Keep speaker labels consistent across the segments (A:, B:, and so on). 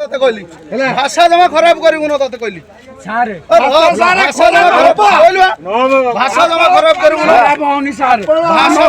A: कहली भाषा जमा खराब करू न तते कहली भाषा जमा खराब करू भाषा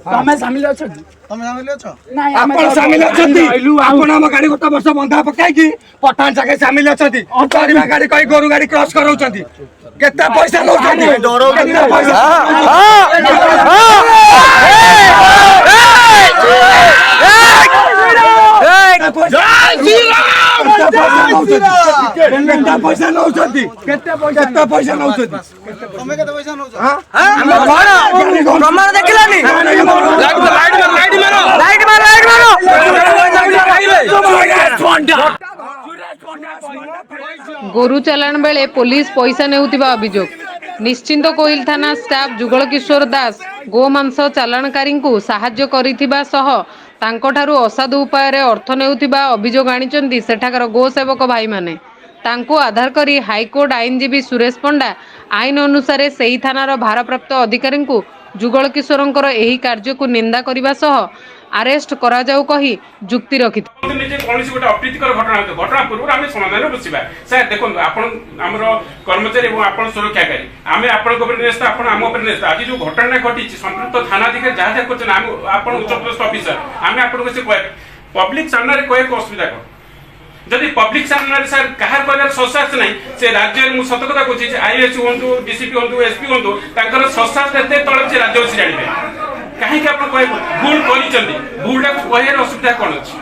B: तमे सामिल अछ
C: सामिल अछंती आपण हम गाड़ी गोटा वर्ष बंधा पकाई पठान जाके सामिल अछंती परिवा गाड़ी कई गोरु गाड़ी क्रॉस करौछंती केता पैसा नौछंती केता पैसा पैसा नौछंती केता पैसा नौछंती
A: तमे केते पैसा नौछ
B: प्रमाण देखिलानी लाइट मारो
D: गोरु चलाण बेले पुलिस पैसा नेउतिबा अभियोग निश्चिंत कोइल थाना स्टाफ जुगल किशोर दास गोमांस चालाणकारी साहाय्य करिथिबा सह तांकोठारु असाधु उपाय अर्थ नेउतिबा अभियोग आनिचंती सेठाकर गोसेवक भाई माने तांको आधार करी हाईकोर्ट आईनजीवी सुरेश पंडा आईन अनुसार सेही थानार भारप्राप्त अधिकारी जुगल किशोरंकर एही कार्य को निंदा करने सह अरेस्ट करा जाऊ कही जुक्ति रखी
E: गोटे अप्रीतिकर घटना पूर्व आम समाधान बसवा सर देखो कर्मचारी और सुरक्षाकारी आम आम आज जो घटना घटी संपृक्त थानाधिकारी जहाँ जहाँ कर उच्चपदस्थ अफिसर आम आपको पब्लिक सामने कह असुविधा कौन जदि पब्लिक सामने सर कहार कहर ससास ना से राज्य मुझे सत कथा कहूँ आईएएस हूँ डीसीपी हूँ एसपी हूँ ससास एत तले से राज्य बस जाने कहीं भूल कर भूलटा कहर असुविधा कौन अच्छी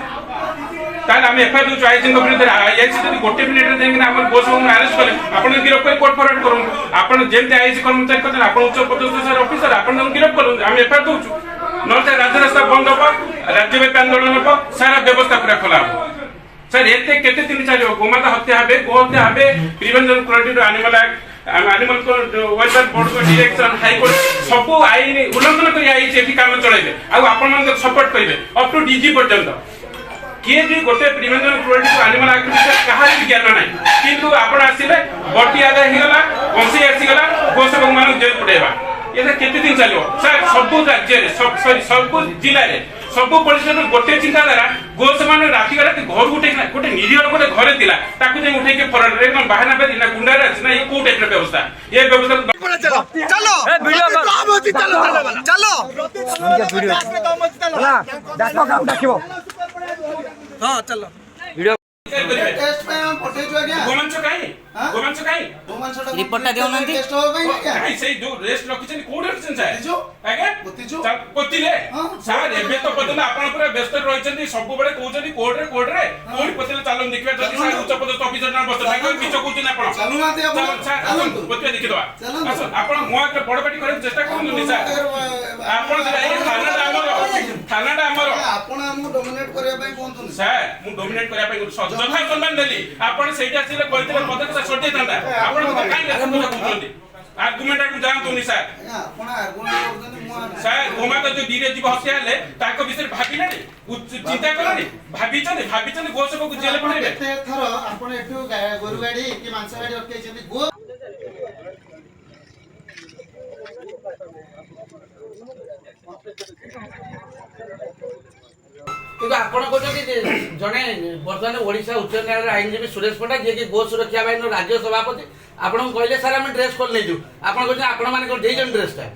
E: आम एफआईआर दूसरे आईजी विरुद्ध आईजी जब गोटे मिनिट बस आरेस्ट कले आप गिरफ कर कोर्ट फरवर्ड करूँ आप जमी आईजी कर्मचारी कहते आप उच्च पदस्थ सर अफिसर आप गिरफ करूँ आम एफआईआर दूँ ना राजरास्ता बंद हम राज्यव्यापी आंदोलन हम सारा व्यवस्था पूरा खोला हम सर एते केते दिन चलो गोमाता हत्या हे गो हत्या हे prevention quality animal act animal welfare board को डायरेक्शन हाई कोर्ट सब आईन उल्लंघन कर एठी काम चलाइबे आ आपण मन सपोर्ट करिवे अप टू डीजी पर्यंत किए भी गोटे प्रिवेंशन क्वालिटी एनिमल एक्ट विषय कहार भी ज्ञान नाही किंतु आपण आसीले बटी आदा हिगला वंशी आसीगला गोसबक मान जेल पुडेबा ये केते दिन चलो सर सब राज्य रे सब जिला रे सब पुलिस गोटे चिंताधारा गोस मान राति राति घर उठे गोटे निरीह गोटे घरे थिला ताकू जे उठे के फरन रे एकदम बहाना पे ना गुंडारा ना ये को टाइप व्यवस्था ये व्यवस्था
A: चलो वीडियो चलो चलो वीडियो चलो
C: डाको काम डाकिबो
A: हां चलो वीडियो टेस्ट पे हम पठे जो आज्ञा गोमंच काई
B: रिपोर्ट टा देउ नंती
A: टेस्ट हो गई क्या
E: काई से जो रेस्ट रखिछन कोड रखिछन साहेब
A: जो
E: आगे पतिले सार एबे तो पदन आपण पूरा व्यस्त रहिछन सब बडे कहउछन कोड रे कोडी पतिले चालन देखबा जति सार उच्च पदस्थ ऑफिसर ना बस ताको किछ कहउछन आपण
A: चालू ना दे आपण
E: पतिले देखि दवा आपण मोआ के बडबडी करे चेष्टा करनु नि सार आपण से थानाडा हमर
A: आपण हम डोमिनेट करबा पई कोनथु
E: सार मु डोमिनेट करबा पई सजथा सम्मान देली आपण सेटा सिले कहितले पदक सा छोटे थांदा आपण काई कहउछन आर्गुमेंट आडू जानतो नि सर
A: आपण आर्गुमेंट करछन मु
E: सर गोमा तो जो धीरे जीव हत्या ले ताको विषय भाबिना रे चिंता करनी भाबिचन गोसको को जेल पड़े
A: एते थरो आपण एठो गोरु गाडी कि मांस गाडी रखै छथि गो
B: किंतु आपण कहते जड़े बर्तमान ओडिशा उच्च न्यायालय आईनजीवी सुरेश पंडा जे कि गो सुरक्षा बाहिनी राज्य सभापति आपन कहले सर हम ड्रेस खोल नै दउ आपन कहते आपण माने को देजन ड्रेसटा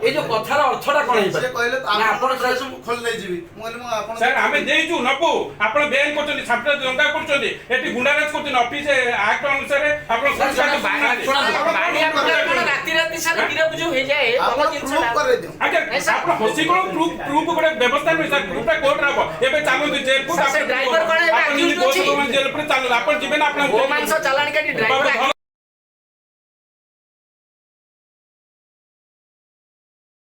B: ए जो कथार अर्थटा कोन हे
A: से कहले आपण ड्रेस खोल नै जीवी मोले मो आपण
E: सर हमें देइजु नपु आपण बेन करछन छात्र दंगा करछन एटी गुंडाराज करछन ऑफिस एक्ट अनुसार आपण
B: राती राती सर गिरफ जो हे जाए
A: आपण प्रूफ करे दियो
E: आगे आपण होसी को प्रूफ बड़े व्यवस्था नै सर प्रूफटा कोर्ट राबो एबे चालू जे
B: ड्राइवर कोन
E: आपण जेल पर चालू आपण जिबे ना आपण
B: गोमांस चालान काटी ड्राइवर